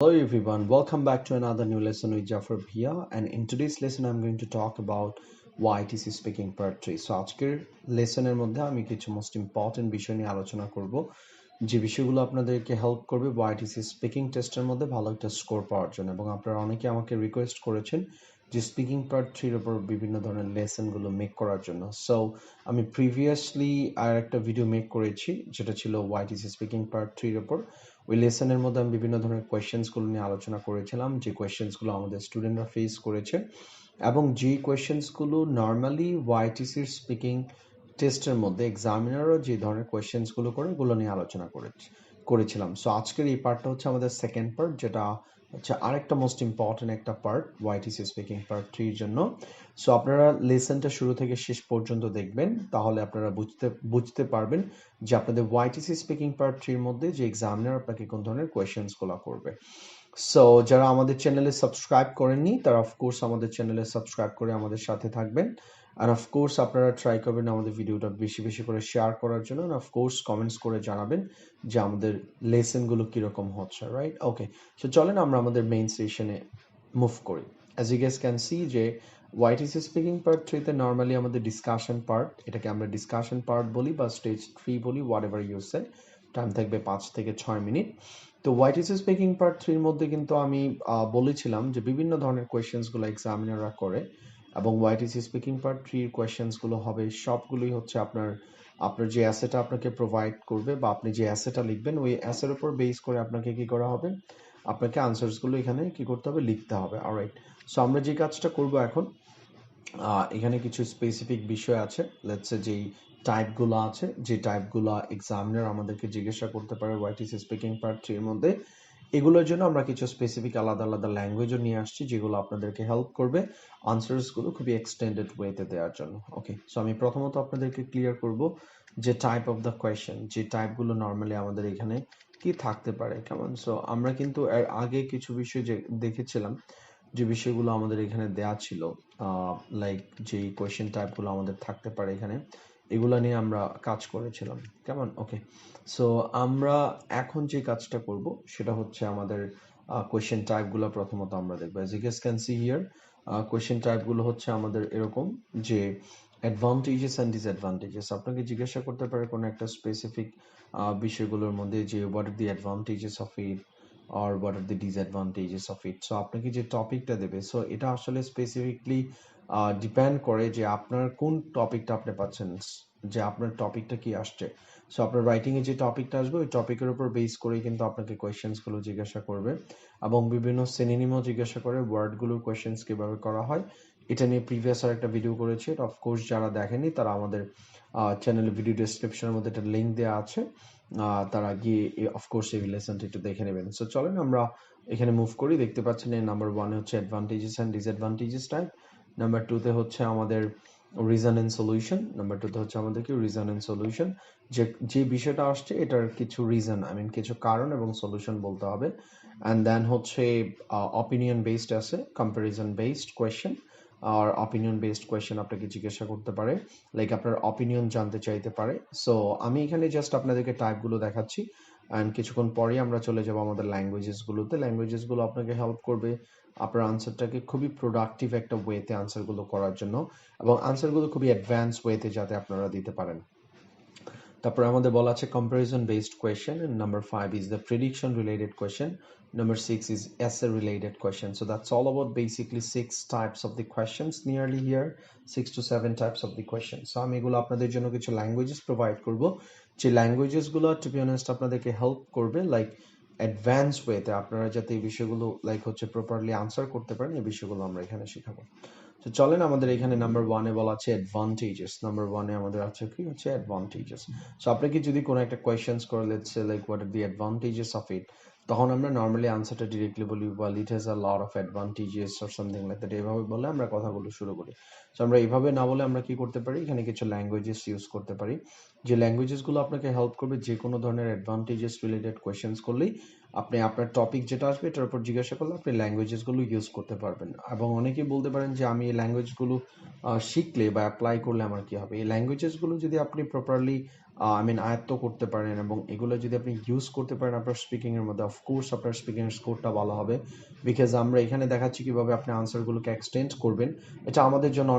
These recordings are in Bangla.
Hello everyone, welcome back to another new lesson with Jafar Bhia, and in today's lesson I'm going to talk about OIETC Speaking Part-3. So আজকের লেসনের মধ্যে আমি কিছু মোস্ট ইম্পর্টেন্ট বিষয় নিয়ে আলোচনা করব যে বিষয়গুলো আপনাদেরকে হেল্প করবে OIETC স্পিকিং টেস্টের মধ্যে ভালো একটা স্কোর পাওয়ার জন্য। এবং আপনারা অনেকে আমাকে রিকোয়েস্ট করেছেন যে স্পিকিং পার্ট 3 এর উপর বিভিন্ন ধরনের লেসনগুলো মেক করার জন্য। সো আমি প্রিভিয়াসলি আর একটা ভিডিও মেক করেছি যেটা ছিল OIETC স্পিকিং পার্ট 3 এর উপর। ওই লেসনের মধ্যে আমি বিভিন্ন ধরনের কোয়েশ্চেন্সগুলো নিয়ে আলোচনা করেছিলাম, যে কোয়েশ্চেন্সগুলো আমাদের স্টুডেন্টরা ফেস করেছে এবং যে কোয়েশ্চেন্সগুলো নর্মালি ওয়াইটিসির স্পিকিং টেস্টের মধ্যে এক্সামিনারও যে ধরনের কোয়েশ্চেন্সগুলো করে ওগুলো নিয়ে আলোচনা করেছিলাম। সো আজকের এই পার্টটা হচ্ছে আমাদের সেকেন্ড পার্ট, যেটা হচ্ছে আরেকটা মোস্ট ইম্পর্টেন্ট একটা পার্ট ওয়াইটিসি স্পিকিং পার্ট 3 এর জন্য। সো আপনারা লেসনটা শুরু থেকে শেষ পর্যন্ত দেখবেন, তাহলে আপনারা বুঝতে পারবেন যে আপনাদের ওয়াইটিসি স্পিকিং পার্ট 3 এর মধ্যে যে এক্সামিনার আপনাকে কোন ধরনের কোয়েশ্চেন্সগুলো করবে। সো যারা আমাদের চ্যানেলে সাবস্ক্রাইব করেননি তারা অফকোর্স আমাদের চ্যানেলে সাবস্ক্রাইব করে আমাদের সাথে থাকবেন। আর অফকোর্স আপনারা ট্রাই করবেন আমাদের ভিডিওটা বেশি বেশি করে শেয়ার করার জন্য, আর অফকোর্স কমেন্টস করে জানাবেন যে আমাদের লেসনগুলো কীরকম হচ্ছে, রাইট? ওকে, সো চলেন আমরা আমাদের মেইন সেশনে মুভ করি। As you guess can see যে ওয়াইটিসি স্পিকিং পার্ট 3-তে নর্মালি আমাদের ডিসকাশন পার্ট, এটাকে আমরা ডিসকাশন পার্ট বলি বা স্টেজ 3 বলি, whatever you say. Time থাকবে 5 থেকে 6 মিনিট। তো ওয়াইটিসি স্পিকিং পার্ট 3-এর মধ্যে কিন্তু আমি বলেছিলাম যে বিভিন্ন ধরনের কোয়েশ্চেন্সগুলো এক্সামিনাররা করে, এবং ওয়াইটিসি স্পিকিং পার্ট 3-এর কোয়েশ্চেন্সগুলো হবে সবগুলোই হচ্ছে আপনার যে অ্যাসেটা আপনাকে প্রোভাইড করবে বা আপনি যে অ্যাসেটা লিখবেন ওই অ্যাসের উপর বেস করে আপনাকে কি করা হবে, আপনাকে আনসারসগুলো এখানে কি করতে হবে, লিখতে হবে। অলরাইট, সো আমরা যে কাজটা করব এখন, এখানে কিছু স্পেসিফিক বিষয় আছে, লেটস সে যেই টাইপগুলো আছে, যে টাইপগুলো এক্সামিনার আমাদেরকে জিজ্ঞাসা করতে পারে ওয়াইটিসি স্পিকিং পার্ট 3-এর মধ্যে, এগুলোর জন্য আমরা কিছু স্পেসিফিক আলাদা আলাদা ল্যাঙ্গুয়েজও নিয়ে আসছি যেগুলো আপনাদেরকে হেল্প করবে আনসারসগুলো খুবই এক্সটেন্ডেড ওয়েতে দেওয়ার জন্য। ওকে, সো আমি প্রথমত আপনাদেরকে ক্লিয়ার করব যে টাইপ অফ দ্য কোয়েশ্চেন, যে টাইপগুলো নর্মালি আমাদের এখানে কি থাকতে পারে, কেমন। সো আমরা কিন্তু এর আগে কিছু বিষয় যে দেখেছিলাম, যে বিষয়গুলো আমাদের এখানে দেয়া ছিল, লাইক যেই কোয়েশ্চেন টাইপগুলো আমাদের থাকতে পারে এখানে, এগুলা নিয়ে আমরা কাজ করেছিলাম, কেমন। ওকে, সো আমরা এখন যে কাজটা করব সেটা হচ্ছে আমাদের কোয়েশ্চেন টাইপগুলো প্রথমত আমরা দেখব। As you can see here, question টাইপগুলো হচ্ছে আমাদের এরকম যে অ্যাডভান্টেজেস অ্যান্ড ডিসঅ্যাডভান্টেজেস। আপনাকে জিজ্ঞাসা করতে পারে কোনো একটা স্পেসিফিক বিষয়গুলোর মধ্যে যে what are the advantages of it or what are the disadvantages of it. So আপনাকে যে টপিকটা দেবে, সো এটা আসলে স্পেসিফিকলি ডিপেন্ড করে যে আপনার কোন টপিকটা আপনি পাচ্ছেন, যে আপনার টপিকটা কি আসছে। সো আপনার রাইটিংয়ে যে টপিকটা আসবে ওই টপিকের উপর বেস করেই কিন্তু আপনাকে কোয়েশ্চেন্সগুলো জিজ্ঞাসা করবে, এবং বিভিন্ন সিনোনিমও জিজ্ঞাসা করে, ওয়ার্ডগুলোর কোয়েশ্চেন্স কীভাবে করা হয় এটা নিয়ে প্রিভিয়াস আর একটা ভিডিও করেছি। অফকোর্স যারা দেখেনি তারা আমাদের চ্যানেলের ভিডিও ডেসক্রিপশনের মধ্যে একটা লিঙ্ক দেওয়া আছে, তারা গিয়ে অফকোর্স এই লেসনটা একটু দেখে নেবেন। সো চলেন আমরা এখানে মুভ করি। দেখতে পাচ্ছেন এই নাম্বার 1-এ হচ্ছে advantages and disadvantages type, number 2-তে হচ্ছে আমাদের রিজন এন্ড সলিউশন, নাম্বার 2-তে হচ্ছে আমাদের কি রিজন এন্ড সলিউশন, যে বিষয়টা আসছে এটার কিছু রিজন, আই মিন কিছু কারণ এবং সলিউশন বলতে হবে। অ্যান্ড দেন হচ্ছে অপিনিয়ন বেসড আছে, কম্প্যারিজন বেসড কোয়েশ্চেন, আর অপিনিয়ন বেসড কোয়েশ্চেন আপনাকে জিজ্ঞাসা করতে পারে, লাইক আপনার অপিনিয়ন জানতে চাইতে পারে। সো আমি এখানে জাস্ট আপনাদেরকে টাইপগুলো দেখাচ্ছি, অ্যান্ড কিছুক্ষণ পরেই আমরা চলে যাব আমাদের ল্যাঙ্গুয়েজেসগুলোতে। ল্যাঙ্গুয়েজেসগুলো আপনাকে হেল্প করবে আপনার আনসারটাকে খুবই প্রোডাক্টিভ একটা ওয়েতে আনসারগুলো করার জন্য, এবং আনসারগুলো খুবই অ্যাডভান্স ওয়েতে যাতে আপনারা দিতে পারেন। তারপরে আমাদের বলা আছে comparison based question, and number 5 is the prediction related question, number 6 is essay related question. So that's all about basically 6 types of the questions nearly here, 6 to 7 types of the questions. So আমি এগুলো আপনাদের জন্য কিছু ল্যাঙ্গুয়েজেস প্রোভাইড করব, যে ল্যাঙ্গুয়েজেসগুলো টু বি অনেস্ট আপনাদেরকে হেল্প করবে লাইক অ্যাডভান্স ওয়েতে আপনারা যাতে এই বিষয়গুলো লাইক হচ্ছে প্রপারলি আনসার করতে পারেন, এই বিষয়গুলো আমরা এখানে শেখাবো। তো চলেন আমাদের এখানে নাম্বার 1-এ বলা আছে অ্যাডভান্টেজেস। নাম্বার 1-এ আমাদের আছে কি হচ্ছে অ্যাডভান্টেজেস। সো আপনাকে যদি কোনো একটা কোয়েশ্চেন্স করে, let's say like what are the advantages of it, তখন আমরা নর্মালি আনসারটা ডিরেক্টলি বলি well it has a lot of advantages or something like that, এভাবে বলে আমরা কথাগুলো শুরু করি। সো আমরা এইভাবে না বলে আমরা কি করতে পারি, এখানে কিছু ল্যাঙ্গুয়েজেস ইউজ করতে পারি, যে ল্যাঙ্গুয়েজেসগুলো আপনাকে হেল্প করবে যে কোনো ধরনের অ্যাডভান্টেজেস রিলেটেড কোয়েশ্চেন্স করলেই আপনি আপনার টপিক যেটা আসবে এটার উপর জিজ্ঞাসা করলে আপনি ল্যাঙ্গুয়েজেসগুলো ইউজ করতে পারবেন। এবং অনেকেই বলতে পারেন যে আমি এই ল্যাঙ্গুয়েজগুলো শিখলে বা অ্যাপ্লাই করলে আমার কি হবে। এই ল্যাঙ্গুয়েজেসগুলো যদি আপনি প্রপারলি আয়ত্ত করতে পারেন এবং এগুলো যদি আপনি ইউজ করতে পারেন আপনার স্পিকিংয়ের মধ্যে, অফকোর্স আপনার স্পিকিংয়ের স্কোরটা ভালো হবে। বিকজ আমরা এখানে দেখাচ্ছি কিভাবে আপনি আনসারগুলোকে এক্সটেন্ড করবেন। এটা আমাদের জন্য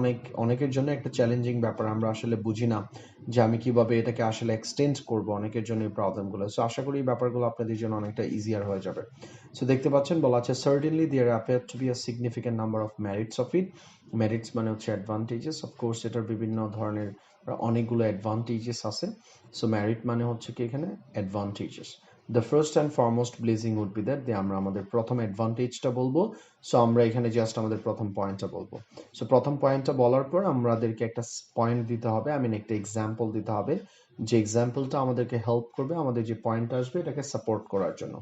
অনেকের জন্য একটা চ্যালেঞ্জিং ব্যাপার। আমরা আসলে বুঝি না যে আমি কিভাবে এটাকে আসলে এক্সটেন্ড করব, অনেকের জন্য এই প্রবলেমগুলো। সো আশা করি এই ব্যাপারগুলো আপনাদের জন্য অনেকটা ইজিয়ার হয়ে যাবে। সো দেখতে পাচ্ছেন বলা আছে certainly there appear to be a significant number of merits of it. Merits মানে হচ্ছে অ্যাডভান্টেজেস। অফকোর্স এটার বিভিন্ন ধরনের অনেকগুলো অ্যাডভান্টেজেস আছে। সো মেরিট মানে হচ্ছে কি এখানে advantages. The first and foremost blessing would be that, আমরা আমাদের প্রথম অ্যাডভান্টেজটা বলবো। সো আমরা এখানে জাস্ট আমাদের প্রথম পয়েন্টটা বলবো। সো প্রথম পয়েন্টটা বলার পর আমাদেরকে একটা পয়েন্ট দিতে হবে, একটা এক্সাম্পল দিতে হবে, যে এক্সাম্পলটা আমাদেরকে হেল্প করবে আমাদের যে পয়েন্ট আসবে এটাকে সাপোর্ট করার জন্য।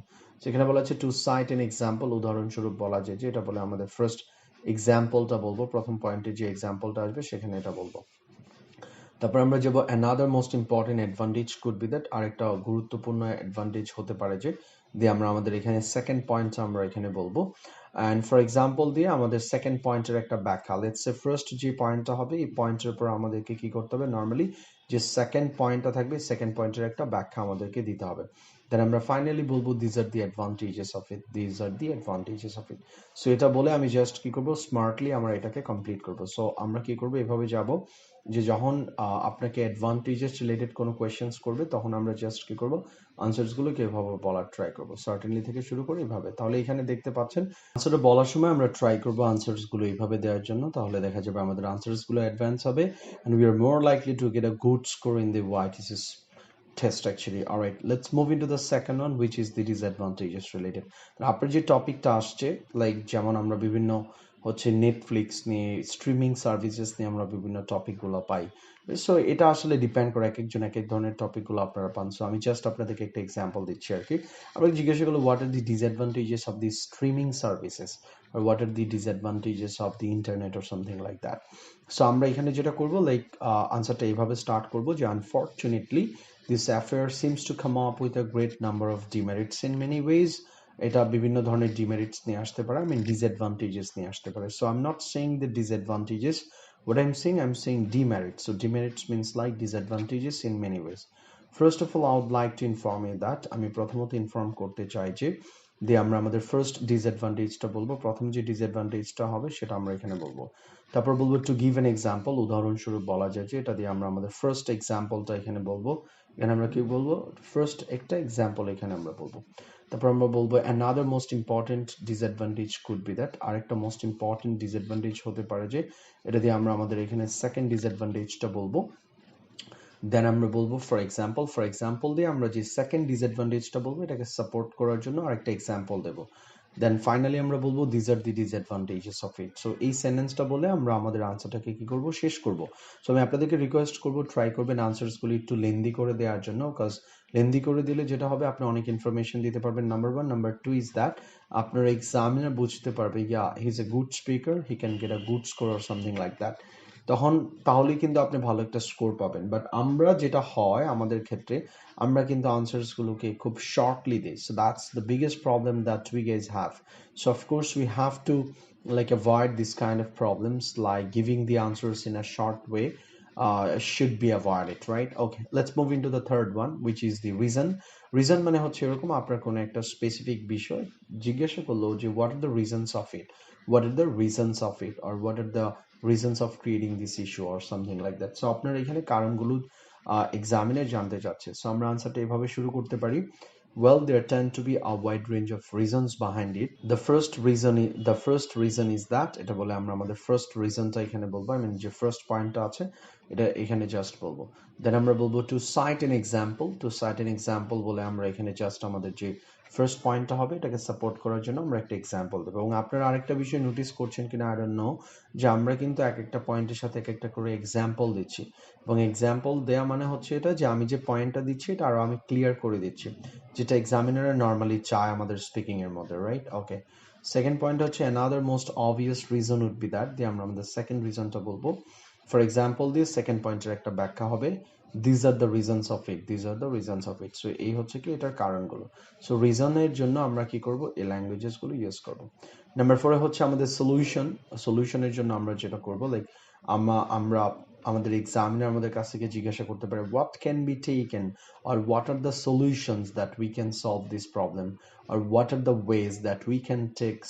সেখানে বলা আছে টু সাইট এন এক্সাম্পল, উদাহরণস্বরূপ বলা যায় যে এটা বলে আমাদের ফার্স্ট এক্সাম্পলটা বলবো, প্রথম পয়েন্টে যে এক্সাম্পলটা আসবে সেখানে এটা বলবো। তারপর আমরা যাবো another most important advantage could be that, আরেকটা গুরুত্বপূর্ণ অ্যাডভান্টেজ হতে পারে যে, দিয়ে আমরা আমাদের এখানে সেকেন্ড পয়েন্টটা আমরা এখানে বলবো। অ্যান্ড ফর এক্সাম্পল দিয়ে আমাদের সেকেন্ড পয়েন্টের একটা ব্যাখ্যা, লেটস সে ফার্স্ট যে পয়েন্টটা হবে এই পয়েন্টের উপর আমাদেরকে কি করতে হবে, নর্মালি যে সেকেন্ড পয়েন্টটা থাকবে সেকেন্ড পয়েন্টের একটা ব্যাখ্যা আমাদেরকে দিতে হবে। দেন আমরা ফাইনালি বলবো these R the advantages of it, these are the advantages of it. So এটা বলে আমি জাস্ট কি করবো, স্মার্টলি আমরা এটাকে কমপ্লিট করবো। সো আমরা কি করবো, এভাবে যাব যে যখন আপনাকে অ্যাডভান্টেজেস রিলেটেড কোনো কোয়েশ্চেন্স করবে তখন আমরা জাস্ট কি করব, আনসারসগুলোকে এভাবে বলার ট্রাই করব, সার্টেনলি থেকে শুরু করে এভাবে। তাহলে এখানে দেখতে পাচ্ছেন আনসারটা বলার সময় আমরা ট্রাই করব আনসারসগুলো এইভাবে দেওয়ার জন্য, তাহলে দেখা যাবে আমাদের আনসারসগুলো অ্যাডভান্স হবে and we are more likely to get a good score in the OIETC test actually. All right, let's move into the second one, which is the disadvantages related. আপনার যে টপিকটা আসছে, লাইক যেমন আমরা বিভিন্ন হচ্ছে নেটফ্লিক্স নিয়ে, স্ট্রিমিং সার্ভিসেস নিয়ে আমরা বিভিন্ন টপিকগুলো পাই। সো এটা আসলে ডিপেন্ড করে, এক একজন এক এক ধরনের টপিকগুলো আপনারা পান। সো আমি জাস্ট আপনাদেরকে একটা এক্সাম্পল দিচ্ছি আর কি। আমরা জিজ্ঞাসা করলো what are the disadvantages of the streaming services, or what are the disadvantages of the internet or something like that. So আমরা এখানে যেটা করব, লাইক আনসারটা এইভাবে স্টার্ট করব যে unfortunately this affair seems to come up with a great number of demerits in many ways. এটা বিভিন্ন ধরনের ডিমেরিটস নিয়ে আসতে পারে, ডিসঅ্যাডভান্টেজেস নিয়ে আসতে পারে। So I'm not saying the disadvantages, what I'm saying demerits. So demerits means like disadvantages in many ways. First of all, I would like to inform you that আমি প্রথমত ইনফর্ম করতে চাই যে আমরা আমাদের ফার্স্ট ডিসঅ্যাডভান্টেজটা বলবো, প্রথম যে ডিসঅ্যাডভান্টেজটা হবে সেটা আমরা এখানে বলবো। তারপর বলবো টু গিভ এন এক্সাম্পল, উদাহরণস্বরূপ বলা যায় যে এটা দিয়ে আমরা আমাদের ফার্স্ট এক্সাম্পলটা এখানে বলবো। এখানে আমরা কি বলবো, ফার্স্ট একটা এক্সাম্পল এখানে আমরা বলবো। তারপর আমরা বলবো another most important disadvantage could be that, আরেকটা মোস্ট ইম্পর্টেন্ট ডিসঅ্যাডভান্টেজ হতে পারে যে, এটা দিয়ে আমরা আমাদের এখানে সেকেন্ড ডিসঅ্যাডভান্টেজটা বলবো। দেন আমরা বলবো ফর এক্সাম্পল দিয়ে আমরা যে সেকেন্ড ডিসঅ্যাডভান্টেজটা বলবো এটাকে সাপোর্ট করার জন্য আরেকটা এক্সাম্পল দেবো। দেন ফাইনালি আমরা বলবো these R the disadvantages of it. So এই সেন্টেন্সটা বলে আমরা আমাদের আনসারটাকে কি করব, শেষ করব। সো আমি আপনাদেরকে রিকোয়েস্ট করব ট্রাই করবেন আনসারসগুলি একটু লেন্দি করে দেওয়ার জন্য, বিকজ লেন্দি করে দিলে যেটা হবে আপনি অনেক ইনফরমেশন দিতে পারবেন, number one. Number two is that আপনার এক্সামিনার বুঝতে পারবে yeah he is a good speaker, he can get a good score or something like that. তাহলেই কিন্তু আপনি ভালো একটা স্কোর পাবেন। বাট আমরা যেটা হয় আমাদের ক্ষেত্রে, আমরা কিন্তু আনসারসগুলোকে খুব শর্টলি দিই। So that's the biggest problem that we guys have. So of course we have to like avoid this kind of problems, like giving the answers in a short way should be avoided, right? Okay, let's move into the third one, which is the reason মানে হচ্ছে এরকম আপনার কোনো একটা স্পেসিফিক বিষয় জিজ্ঞাসা করলো যে what are the reasons of it, what are the reasons of it, or what are the reasons of creating this issue or something like that. So আপনার এখানে কারণগুলো এক্সামিনার জানতে চাচ্ছে। সো আমরা আনসারটা এভাবে শুরু করতে পারি, well, there tend to be a wide range of reasons behind it. The first reason is that, এটা বলে আমরা আমাদের ফার্স্ট রিজনটা এখানে বলবো, যে ফার্স্ট পয়েন্টটা আছে এটা এখানে জাস্ট বলবো। দেন আমরা বলবো টু সাইট এন এক্সাম্পল বলে আমরা এখানে জাস্ট আমাদের যে ফার্স্ট পয়েন্টটা হবে এটাকে সাপোর্ট করার জন্য আমরা একটা এক্সাম্পল দেবো। এবং আপনারা আরেকটা বিষয় নোটিস করছেন কিনা আই ডোন্ট নো, যে আমরা কিন্তু এক একটা পয়েন্টের সাথে এক একটা করে এক্সাম্পল দিচ্ছি, এবং এক্সাম্পল দেয়া মানে হচ্ছে এটা যে আমি যে পয়েন্টটা দিচ্ছি এটা আরো আমি ক্লিয়ার করে দিচ্ছি, যেটা এক্সামিনার নর্মালি চায় আমাদের স্পিকিং এর মধ্যে, রাইট? ওকে, সেকেন্ড পয়েন্ট হচ্ছে another most obvious reason would be that, দিয়ে আমরা আমাদের সেকেন্ড রিজনটা বলবো। ফর এক্সাম্পল দিয়ে সেকেন্ড পয়েন্টের একটা ব্যাখ্যা হবে, these are the reasons of it, these are the reasons of it. So এই হচ্ছে কি এটার কারণগুলো। সো রিজনের জন্য আমরা কি করব, এই ল্যাঙ্গুয়েজেস গুলো ইউজ করব। নাম্বার 4 হচ্ছে আমাদের সলিউশন। সলিউশনের জন্য আমরা যেটা করব, লাইক আমরা আমাদের এক্সামিনার আমাদের কাছ থেকে জিজ্ঞাসা করতে পারে what can be taken or what are the solutions that we can solve this problem or what are the ways that we can take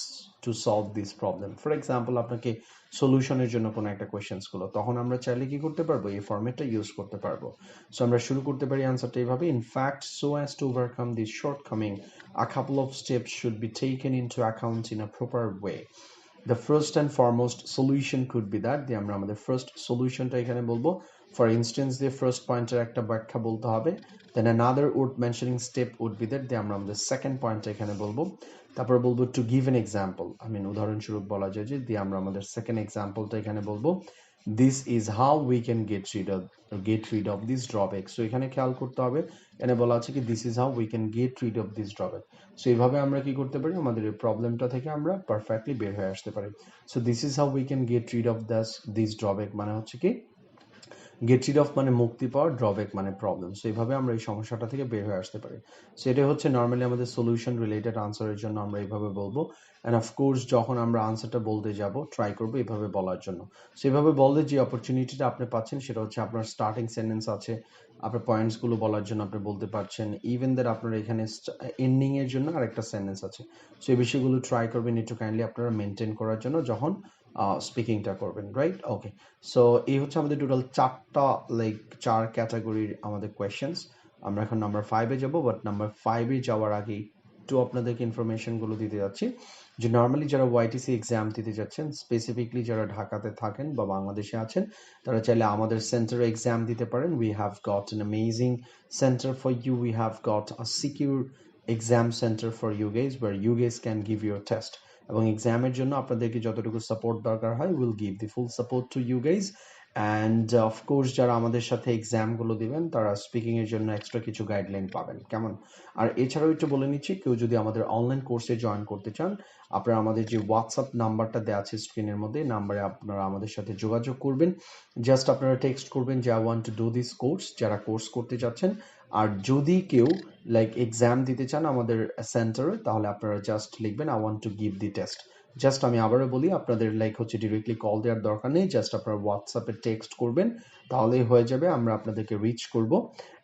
to solve this problem. For example, আপনাকে সলিউশনের জন্য কোনো একটা কোয়েশ্চেন্স গুলো, তখন আমরা চাইলে কি করতে পারবো, এই ফরম্যাটটা ইউজ করতে পারবো। সো আমরা শুরু করতে পারি আনসারটা এইভাবে, in fact so as to overcome this shortcoming a couple of steps should be taken into account in a proper way. The first and foremost solution could be that দিয়ে আমরা আমাদের ফার্স্ট সলিউশনটা এখানে বলবো। ফর ইনস্টেন্স দিয়ে ফার্স্ট পয়েন্টের একটা ব্যাখ্যা বলতে হবে, দেন another word mentioning step would be that দিয়ে আমরা আমাদের সেকেন্ড পয়েন্টটা এখানে বলবো। তারপর বলবো টু গিভ এন এক্সাম্পল, উদাহরণস্বরূপ বলা যায় যে দিয়ে আমরা আমাদের সেকেন্ড এক্সাম্পলটা এখানে বলবো, this is how we can get rid of this drawback. So এখানে খেয়াল করতে হবে, এখানে বলা আছে কি this is how we can get rid of this drawback. So এইভাবে আমরা কি করতে পারি, আমাদের এই প্রবলেমটা থেকে আমরা পারফেক্টলি বের হয়ে আসতে পারি। So this is how we can get rid of this drawback মানে হচ্ছে কি গেট রিড অফ মানে মুক্তি পাওয়া, ড্রব্যাক মানে প্রবলেম। সো এইভাবে আমরা এই সমস্যাটা থেকে বের হয়ে আসতে পারি। সো এটা হচ্ছে নর্মালি আমাদের সলিউশন রিলেটেড আনসারের জন্য আমরা এইভাবে বলবো। অ্যান্ড অফকোর্স যখন আমরা আনসারটা বলতে যাব ট্রাই করবো এইভাবে বলার জন্য। সো এইভাবে বললে যে অপরচুনিটিটা আপনি পাচ্ছেন সেটা হচ্ছে আপনার স্টার্টিং সেন্টেন্স আছে, আপনার পয়েন্টসগুলো বলার জন্য আপনি বলতে পারছেন, ইভেন দ্যাট আপনার এখানে এন্ডিং এর জন্য আরেকটা সেন্টেন্স আছে। সো এই বিষয়গুলো ট্রাই করবেন একটু কাইন্ডলি আপনারা মেনটেন করার জন্য যখন স্পিকিংটা করবেন, রাইট? ওকে, সো এই হচ্ছে আমাদের টোটাল চার ক্যাটাগরির আমাদের কোয়েশ্চেন্স। আমরা এখন নাম্বার 5-এ যাব, বাট নাম্বার 5-এ যাওয়ার আগে একটু আপনাদেরকে ইনফরমেশনগুলো দিতে যাচ্ছি যে নর্মালি যারা ওয়াইটিসি এক্সাম দিতে যাচ্ছেন, স্পেসিফিকলি যারা ঢাকাতে থাকেন বা বাংলাদেশে আছেন, তারা চাইলে আমাদের সেন্টারে এক্সাম দিতে পারেন। We have got an amazing centre for you, we have got a secure exam centre for you guys, where you guys can give your test. এবং এক্সামের জন্য আপনাদেরকে যতটুকু সাপোর্ট দরকার হয়, will give the full support to you guys. And of course যারা আমাদের সাথে এক্সামগুলো দিবেন তারা স্পিকিংয়ের জন্য এক্সট্রা কিছু গাইডলাইন পাবেন, কেমন? আর এছাড়াও একটু বলে নিচ্ছি, কেউ যদি আমাদের অনলাইন কোর্সে জয়েন করতে চান, আপনারা আমাদের যে হোয়াটসঅ্যাপ নাম্বারটা দেওয়া আছে স্ক্রিনের মধ্যে, নাম্বারে আপনারা আমাদের সাথে যোগাযোগ করবেন। জাস্ট আপনারা টেক্সট করবেন যে I want to do this course, যারা কোর্স করতে যাচ্ছেন। আর যদি কেউ এক্সাম দিতে চান আমাদের সেন্টারে, তাহলে আপনারা জাস্ট লিখবেন I want to give the test. Just আমি আবারও বলি, আপনাদের ডিরেক্টলি কল দেওয়ার দরকার নেই, জাস্ট আপনারা হোয়াটসঅ্যাপে টেক্সট করবেন, তাহলেই হয়ে যাবে, আমরা আপনাদেরকে রিচ করব।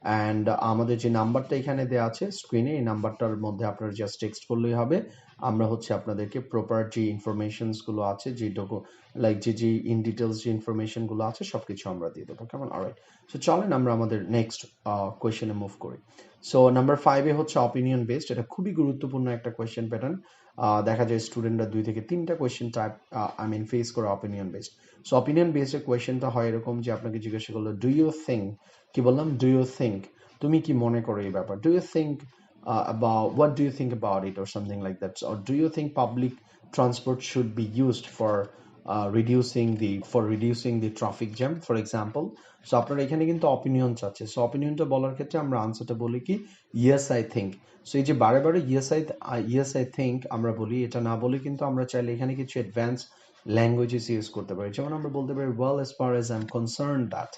অ্যান্ড আমাদের যে নাম্বারটা এখানে দেওয়া আছে স্ক্রিনে, এই নাম্বারটার মধ্যে আপনারা জাস্ট টেক্সট করলেই হবে। আমরা আপনাদেরকে প্রপার যে ইনফরমেশনসগুলো আছে, যে ইন ডিটেলস যে ইনফরমেশনগুলো আছে সবকিছু আমরা দিয়ে দেবো, কেমন? অলরাইট, সো চলেন আমরা আমাদের নেক্সট কোয়েশ্চেনে মুভ করি। সো নাম্বার 5-এ হচ্ছে অপিনিয়ন বেসড। এটা খুবই গুরুত্বপূর্ণ একটা কোয়েশ্চেন প্যাটার্ন। দেখা যায় স্টুডেন্টরা 2 থেকে 3টা কোয়েশ্চেন ফেস করে opinion based. So opinion based এর কোয়েশ্চেনটা হয় এরকম যে আপনাকে জিজ্ঞাসা করলো ডু ইউ থিঙ্ক, কি বললাম, ডু ইউ থিঙ্ক, তুমি কি মনে করো এই ব্যাপার, do you think about what do you think about it or something like that, or do you think public transport should be used for reducing the traffic jam, for example. So আপনারা এখানে কিন্তু অপিনিয়ন চাচ্ছে। সো অপিনিয়নটা বলার ক্ষেত্রে আমরা আনসারটা বলি কি ইয়েস আই থিঙ্ক। সো এই যে বারে বারে ইয়েস আই থিঙ্ক আমরা বলি, এটা না বলে কিন্তু আমরা চাইলে এখানে কিছু অ্যাডভান্স ল্যাঙ্গুয়েজেস ইউজ করতে পারি। যেমন আমরা বলতে পারি well as far as I'm concerned that,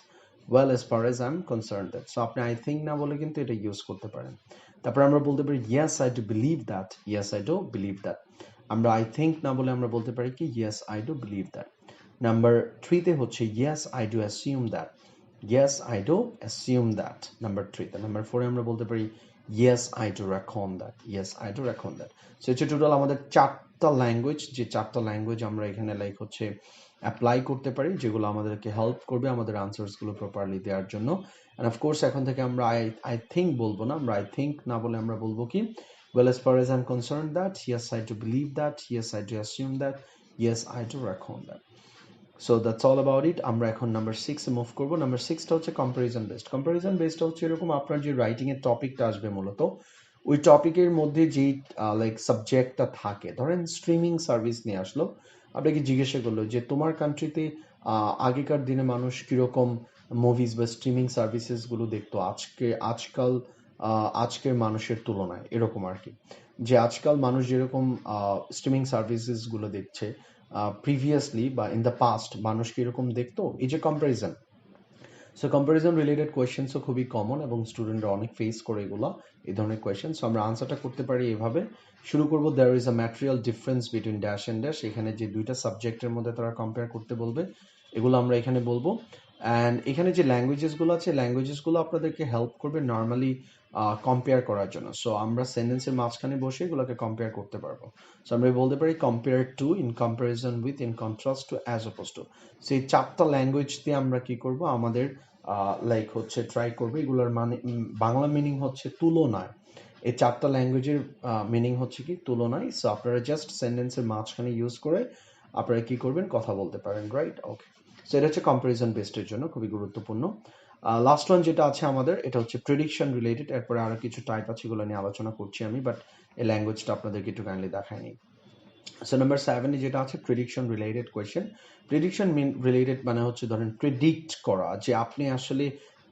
well as far as I'm concerned that. So আপনি আই থিঙ্ক না বলে কিন্তু এটা ইউজ করতে পারেন। তারপর আমরা বলতে পারি yes I do believe that, yes I do believe that। আমরা আই থিঙ্ক না বলে আমরা বলতে পারি কি yes I do believe that। Number 3-তে হচ্ছে yes I do assume that, yes I do assume that, number 3-তে। নাম্বার 4-এ আমরা বলতে পারি yes I do reckon that, yes I do reckon that। So হচ্ছে টোটাল আমাদের 4টা ল্যাঙ্গুয়েজ, যে 4টা ল্যাঙ্গুয়েজ আমরা এখানে অ্যাপ্লাই করতে পারি, যেগুলো আমাদেরকে হেল্প করবে আমাদের আনসারসগুলো প্রপারলি দেওয়ার জন্য। অ্যান্ড অফকোর্স এখন থেকে আমরা আই থিঙ্ক বলবো না, আমরা আই থিঙ্ক না বলে আমরা বলবো কি well as far as I'm concerned that, yes I do believe that, yes I do assume that, yes I do reckon that. So that's all about it. আমরা এখন নাম্বার 6-এ মুভ করব। নাম্বার 6টা হচ্ছে কম্পারিজন বেসড। কম্পারিজন বেসডটা হচ্ছে এরকম, আপনার যে রাইটিং এর টপিকটা আসবে মূলত ওই টপিকের মধ্যে যেই সাবজেক্টটা থাকে, ধরেন স্ট্রিমিং সার্ভিস নিয়ে আসলো, আপনাকে জিজ্ঞাসা করলো যে তোমার কান্ট্রিতে আগেকার দিনে মানুষ কিরকম মুভিজ বা স্ট্রিমিং সার্ভিসেস গুলো দেখতো আজকের মানুষের তুলনায়, এরকম আর কি, যে আজকাল মানুষ যেরকম স্ট্রিমিং সার্ভিসেস গুলো দেখছে প্রিভিয়াসলি বা ইন দ্য পাস্ট মানুষ কিরকম দেখতো, এই যে কম্পারিজন। সো কম্পারিজন রিলেটেড কোয়েশ্চেন্সও খুবই কমন এবং স্টুডেন্টরা অনেক ফেস করে এগুলো এই ধরনের কোয়েশ্চেন। সো আমরা আনসারটা করতে পারি এভাবে। শুরু করব, there is a material difference between dash and dash. এখানে যে দুইটা সাবজেক্টের মধ্যে তারা কম্পেয়ার করতে বলবে এগুলো আমরা এখানে বলবো। অ্যান্ড এখানে যে ল্যাঙ্গুয়েজেসগুলো আছে ল্যাঙ্গুয়েজেসগুলো আপনাদেরকে হেল্প করবে নর্মালি কম্পেয়ার করার জন্য। সো আমরা সেন্টেন্সের মাঝখানে বসে এগুলোকে কম্পেয়ার করতে পারবো। সো আমরা বলতে পারি compare to, in comparison with, in contrast to, as oppose to. সেই চারটা ল্যাঙ্গুয়েজ দিয়ে আমরা কি করব, আমাদের লাইক হচ্ছে ট্রাই করবে এগুলোর মানে বাংলা মিনিং হচ্ছে তুলনায়। এই চারটা ল্যাঙ্গুয়েজের মিনিং হচ্ছে কি তুলনায়। সো আপনারা জাস্ট সেন্টেন্সের মাঝখানে ইউজ করে আপনারা কি করবেন, কথা বলতে পারেন, রাইট? ওকে, সো এটা হচ্ছে কম্পারিজন বেসডের জন্য খুবই গুরুত্বপূর্ণ। লাস্ট ওয়ান যেটা আছে আমাদের, এটা হচ্ছে প্রেডিকশন রিলেটেড। এরপরে আরো কিছু টাইপ আছে, এগুলো নিয়ে আলোচনা করছি আমি, বাট এই ল্যাঙ্গুয়েজটা আপনাদেরকে একটু কাইন্ডলি দেখায়নি। সো নাম্বার 7 যেটা আছে prediction related question. Prediction related মানে হচ্ছে ধরেন প্রেডিক্ট করা, যে আপনি আসলে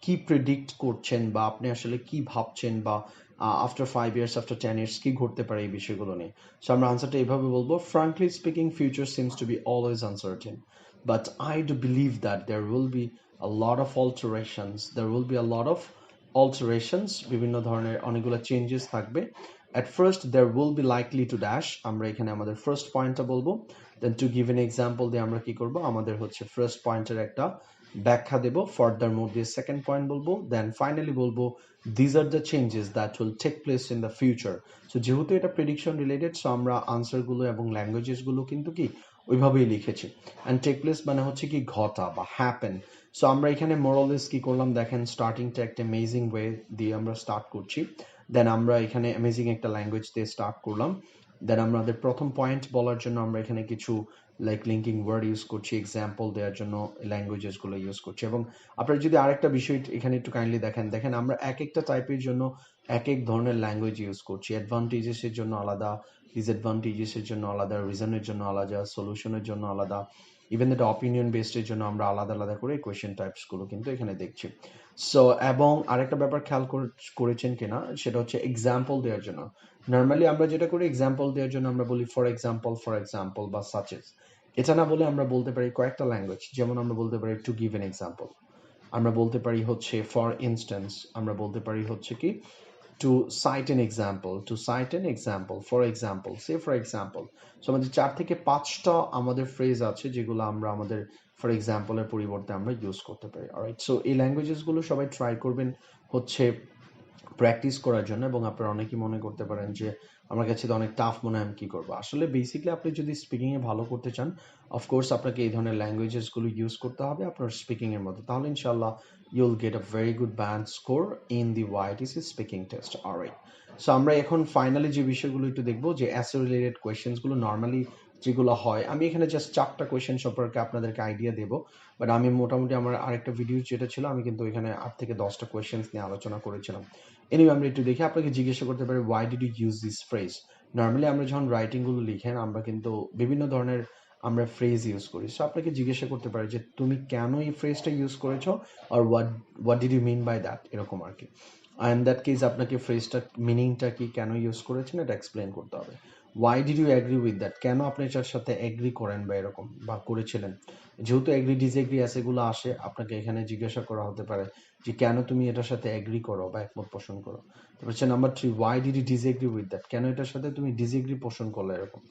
কি প্রেডিক্ট করছেন বা আপনি আসলে কি ভাবছেন, বা আফটার 5 ইয়ার্স, আফটার 10 ইয়ার্স কি ঘটতে পারে এই বিষয়গুলো নিয়ে। সো আমরা আনসারটা এইভাবে বলবো, frankly speaking future seems to be always uncertain, but I do believe that there will be a lot of alterations, there will be a lot of alterations, বিভিন্ন ধরনের অনেকগুলো চেঞ্জেস থাকবে। At first there will be likely to dash, আমরা এখানে আমাদের ফার্স্ট পয়েন্টটা বলবো, দেন টু গিভ এন এক্সাম্পল দিয়ে আমরা কি করব, আমাদের হচ্ছে ফার্স্ট পয়েন্টের একটা ব্যাখ্যা দেব, ফার্দার মোর দিয়ে সেকেন্ড পয়েন্ট বলবো, দেন ফাইনালি বলবো these are the changes that will take place in the future. So যেহেতু এটা প্রেডিকশন রিলেটেড, সো আমরা আনসারগুলো এবং ল্যাঙ্গুয়েজেসগুলো কিন্তু কি ওইভাবেই লিখেছি। অ্যান্ড টেক প্লেস মানে হচ্ছে কি ঘটা বা হ্যাপেন। সো আমরা এখানে মোরালেস কি করলাম দেখেন, স্টার্টিংটা একটা অ্যামেজিং ওয়ে দিয়ে আমরা স্টার্ট করছি, দেন আমরা এখানে অ্যামেজিং একটা ল্যাঙ্গুয়েজ দিয়ে স্টার্ট করলাম, দেন আমাদের প্রথম পয়েন্ট বলার জন্য আমরা এখানে কিছু লাইক লিঙ্কিং ওয়ার্ড ইউজ করছি, এক্সাম্পল দেওয়ার জন্য ল্যাঙ্গুয়েজেসগুলো ইউজ করছি। এবং আপনারা যদি আরেকটা বিষয় এখানে একটু কাইন্ডলি দেখেন আমরা এক একটা টাইপের জন্য এক এক ধরনের ল্যাঙ্গুয়েজ ইউজ করছি। অ্যাডভান্টেজেসের জন্য আলাদা, ডিসঅ্যাডভান্টেজেসের জন্য আলাদা, রিজনের জন্য আলাদা, সলিউশনের জন্য আলাদা, ইভেন এটা অপিনিয়ন বেসডের জন্য আমরা আলাদা আলাদা করে কোয়েশ্চেন টাইপসগুলো কিন্তু এখানে দেখছি। সো এবং আরেকটা ব্যাপার খেয়াল করেছেন কিনা, সেটা হচ্ছে এক্সাম্পল দেওয়ার জন্য। নর্মালি আমরা যেটা করি, এক্সাম্পল দেওয়ার জন্য আমরা বলি ফর এক্সাম্পল বা সাচেস। এটা না বলে আমরা বলতে পারি কয়েকটা ল্যাঙ্গুয়েজ, যেমন আমরা বলতে পারি টু গিভ এন এক্সাম্পল, আমরা বলতে পারি হচ্ছে ফর ইনস্ট্যান্স, আমরা বলতে পারি হচ্ছে কি to cite an example, for example, say for example. So আমাদের 4 থেকে 5টা আমাদের ফ্রেজ আছে যেগুলো আমরা আমাদের ফর এক্সাম্পলের পরিবর্তে আমরা ইউজ করতে পারি। অলরাইট, সো এই ল্যাঙ্গুয়েজেসগুলো সবাই ট্রাই করবেন হচ্ছে প্র্যাকটিস করার জন্য। এবং আপনারা অনেকেই মনে করতে পারেন যে আমার কাছে তো অনেক টাফ মনে হয়, আমি কি করবো। আসলে বেসিকলি আপনি যদি স্পিকিংয়ে ভালো করতে চান, অফকোর্স আপনাকে এই ধরনের ল্যাঙ্গুয়েজেসগুলো ইউজ করতে হবে আপনার স্পিকিংয়ের মধ্যে, তাহলে ইনশাল্লাহ you'll get a very good band score in the OIETC speaking test. Alright, so আমরা এখন ফাইনালি যে বিষয়গুলো একটু দেখবো, যে অ্যাসে রিলেটেড কোয়েশ্চেন্সগুলো নর্মালি যেগুলো হয়, আমি এখানে জাস্ট 4টা কোয়েশ্চেন সম্পর্কে আপনাদেরকে আইডিয়া দেবো, বাট আমি মোটামুটি আমার আরেকটা ভিডিও যেটা ছিল, আমি কিন্তু এখানে 8 থেকে 10টা কোয়েশ্চেন্স নিয়ে আলোচনা করেছিলাম। এনিওয়ে আমরা একটু দেখি, আপনাকে জিজ্ঞাসা করতে পারি why did you use this phrase. Normally আমরা যখন রাইটিংগুলো লিখেন আমরা কিন্তু বিভিন্ন ধরনের আমরা ফ্রেজ ইউজ করি। সো আপনাকে জিজ্ঞাসা করতে পারি যে তুমি কেন এই ফ্রেজটা ইউজ করেছো, আর what did you mean by that, এরকম আর কি। অ্যান্ড দ্যাট কেস আপনাকে ফ্রেজটা মিনিংটা কি, কেন ইউজ করেছেন, এটা এক্সপ্লেন করতে হবে। Why did you agree with that, কেন আপনি এটার সাথে অ্যাগ্রি করেন বা এরকম বা করেছিলেন। যেহেতু অ্যাগ্রি ডিসএগ্রি এগুলো আসে, আপনাকে এখানে জিজ্ঞাসা করা হতে পারে যে কেন তুমি এটার সাথে অ্যাগ্রি করো বা একমত পোষণ করো। তারপর হচ্ছে number 3, why did you disagree with that, কেন এটার সাথে তুমি ডিসএগ্রি পোষণ করলে এরকম।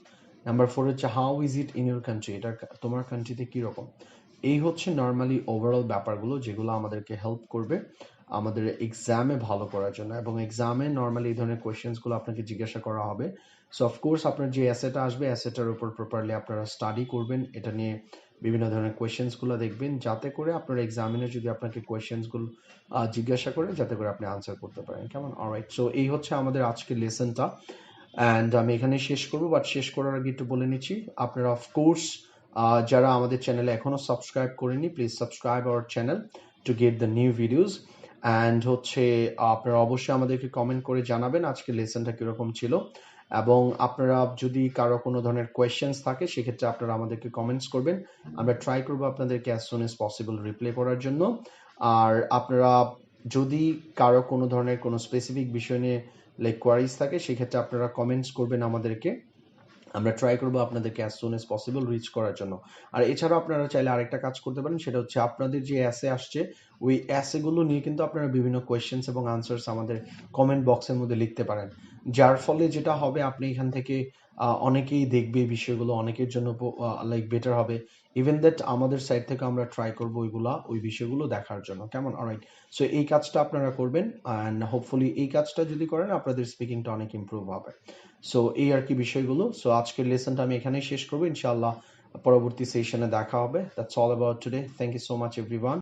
নাম্বার 4 হচ্ছে how is it in your country, এটা তোমার কান্ট্রিতে কীরকম। এই হচ্ছে নর্মালি ওভারঅল ব্যাপারগুলো যেগুলো আমাদেরকে হেল্প করবে আমাদের এক্সামে ভালো করার জন্য। এবং এক্সামে নর্মালি এই ধরনের কোয়েশ্চেন্সগুলো আপনাকে জিজ্ঞাসা করা হবে। সো অফকোর্স আপনার যে অ্যাসেটা আসবে, অ্যাসেটার উপর প্রপারলি আপনারা স্টাডি করবেন, এটা নিয়ে বিভিন্ন ধরনের কোয়েশ্চেন্সগুলো দেখবেন, যাতে করে আপনার এক্সামিনে যদি আপনাকে কোয়েশ্চেন্সগুলো জিজ্ঞাসা করে, যাতে করে আপনি আনসার করতে পারেন, কেমন। অলরাইট, সো এই হচ্ছে আমাদের আজকের লেসনটা, অ্যান্ড আমি এখানে শেষ করবো, বাট শেষ করার আগে একটু বলে নিচ্ছি, আপনারা অফকোর্স যারা আমাদের চ্যানেলে এখনও সাবস্ক্রাইব করেনি, please subscribe our channel to get the new videos. And হচ্ছে আপনারা অবশ্যই আমাদেরকে কমেন্ট করে জানাবেন আজকের লেসনটা কীরকম ছিল, এবং আপনারা যদি কারো কোনো ধরনের কোয়েশ্চেন্স থাকে সেক্ষেত্রে আপনারা আমাদেরকে কমেন্টস করবেন, আমরা ট্রাই করবো আপনাদেরকে as soon as possible reply করার জন্য। আর আপনারা যদি কারো কোনো ধরনের কোনো স্পেসিফিক বিষয় নিয়ে লাইক কোয়ারিজ থাকে, সেক্ষেত্রে আপনারা কমেন্টস করবেন আমাদেরকে, আমরা ট্রাই করবো আপনাদেরকে as soon as possible reach করার জন্য। আর এছাড়াও আপনারা চাইলে আরেকটা কাজ করতে পারেন, সেটা হচ্ছে আপনাদের যে অ্যাসে আসছে ওই অ্যাসেগুলো নিয়ে কিন্তু আপনারা বিভিন্ন কোয়েশ্চেন্স এবং আনসার্স আমাদের কমেন্ট বক্সের মধ্যে লিখতে পারেন, যার ফলে যেটা হবে আপনি এখান থেকে অনেকেই দেখবে এই বিষয়গুলো, অনেকের জন্য লাইক বেটার হবে। ইভেন দ্যাট আমাদের সাইড থেকে আমরা ট্রাই করবো ওই বিষয়গুলো দেখার জন্য, কেমন? অলরাইট, সো এই কাজটা আপনারা করবেন অ্যান্ড হোপফুলি এই কাজটা যদি করেন আপনাদের স্পিকিংটা অনেক ইমপ্রুভ হবে। সো এই আর কি বিষয়গুলো। সো আজকের লেসনটা আমি এখানেই শেষ করবো, ইনশাআল্লাহ পরবর্তী সেশনে দেখা হবে। That's all about today. Thank you so much everyone.